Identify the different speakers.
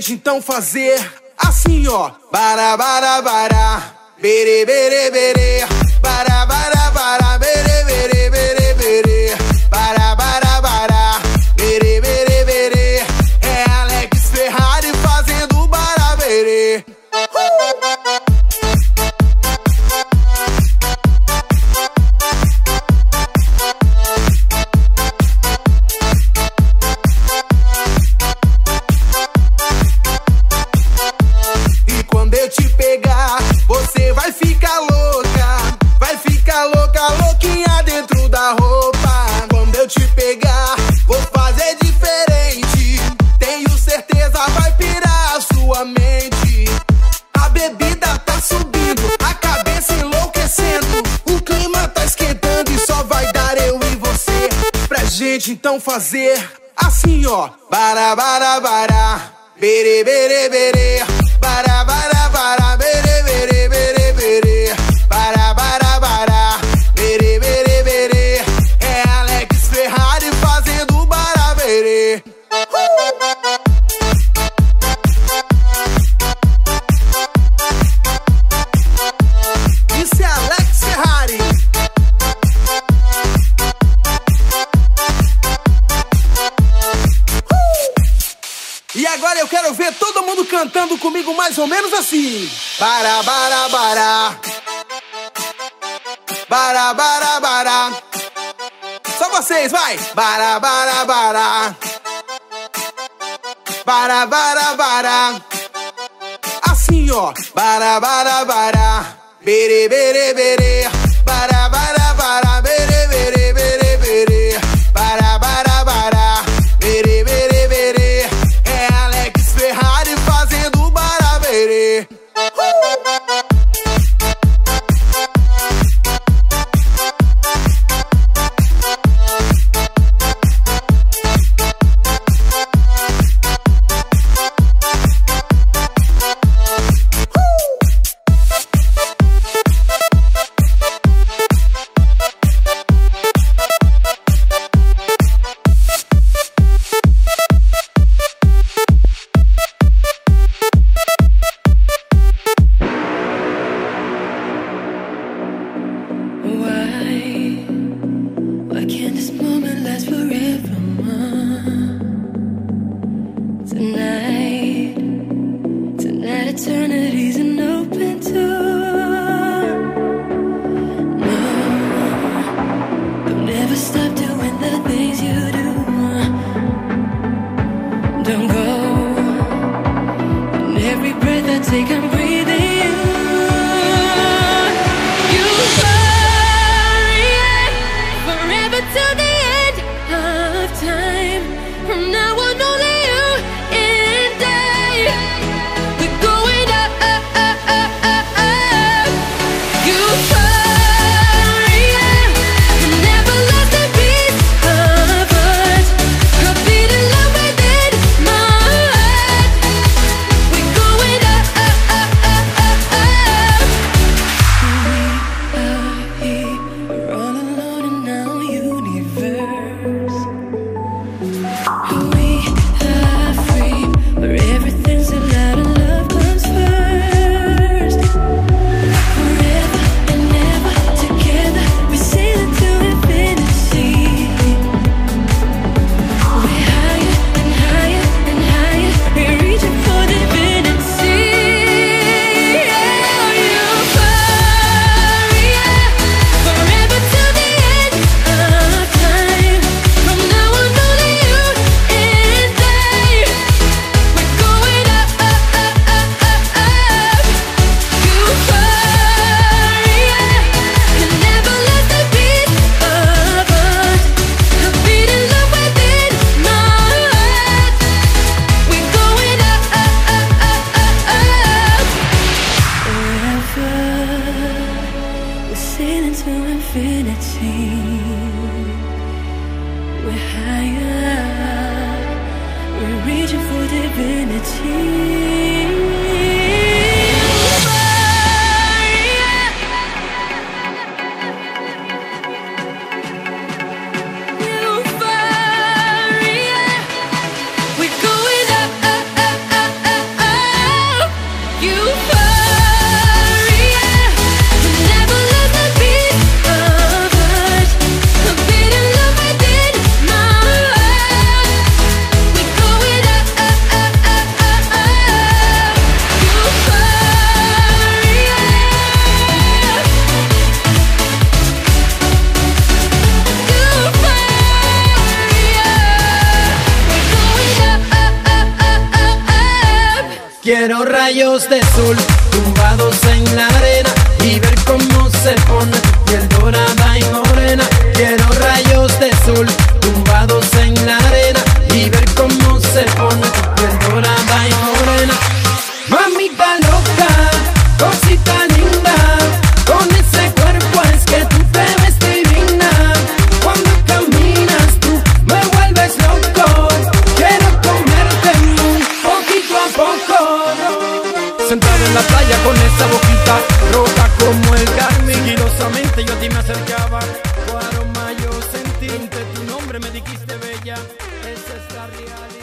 Speaker 1: gente então fazer assim, ó. Bara, bara, bara, bere, bere, bere. Bara, bara, bara, bere, bere, bere, bere. Bara, bara, bara, bere, bere, bere. É Alex Ferrari fazendo bara, bere. E quando eu te pegar, você vai ficar louca. Vai ficar louca, louquinha dentro da roupa. Quando eu te pegar, vou fazer diferente. Tenho certeza vai pirar a sua mente. A bebida tá subindo, a cabeça enlouquecendo. O clima tá esquentando e só vai dar eu e você. Pra gente então fazer assim, ó. Bara, bara, bara, bere, bere, bere. Bara, bara, bara, bere, bere, bere, bere. Bara, bara, bara, bere, bere, bere. É Alex Ferrari fazendo bara, bere. Isso é Alex Ferrari. E agora eu quero ver todo mundo cantando comigo mais ou menos assim. Bara, bara, bara. Bara, bara, bara. Só vocês, vai. Bara, bara, bara. Bara, bara, bara. Assim, ó. Bara, bara, bara. Bere, bere, bere. Bara, bara, bara. Bere, bere, bere, bere. Bara, bara, bara. Bere, bere, bere. É Alex Ferrari fazendo bara, bere.
Speaker 2: Why can't this moment last forever, Tonight, tonight eternity's an open door. No, don't never stop doing the things you do. Don't go, and every breath I take I'm breathing you. Till the end of time. From now on, only you and I. We're going up, up, up, up, up, up. Euphoria, you never lost a piece of us. A beat in love within my heart. We're going up, up, up, up, up, up. We are here, we're all alone in our universe. We are free, where everything's allowed and love comes first. Forever and ever together, we sail into infinity. We're higher and higher and higher, we're reaching for divinity. Euphoria, forever till the end of time. From now on, only you and I. We're going up, up, up, up, up, up. Euphoria, you never lost a piece of us. A beat in love within my heart. We're going up, up, up, up, up, up. Forever, we're sailing to infinity. We're higher, we're reaching for divinity. Euphoria, we're going up, up, up, up, up.
Speaker 3: Quiero rayos de sol tumbados en la arena y ver cómo se pone tu piel dorada y morena. Quiero rayos de sol tumbados en la arena y ver cómo se pone tu piel dorada y morena. Mamita loca, cosita linda, con ese cuerpo es que tú te ves divina. Cuando caminas tú me vuelves loco, quiero comerte muy poquito a poco. Sentado en la playa con esa boquita roja como el carmín, sigilosamente yo a ti me acercaba, tu aroma yo sentí, entre tu nombre me dijiste bella, esa es la realidad.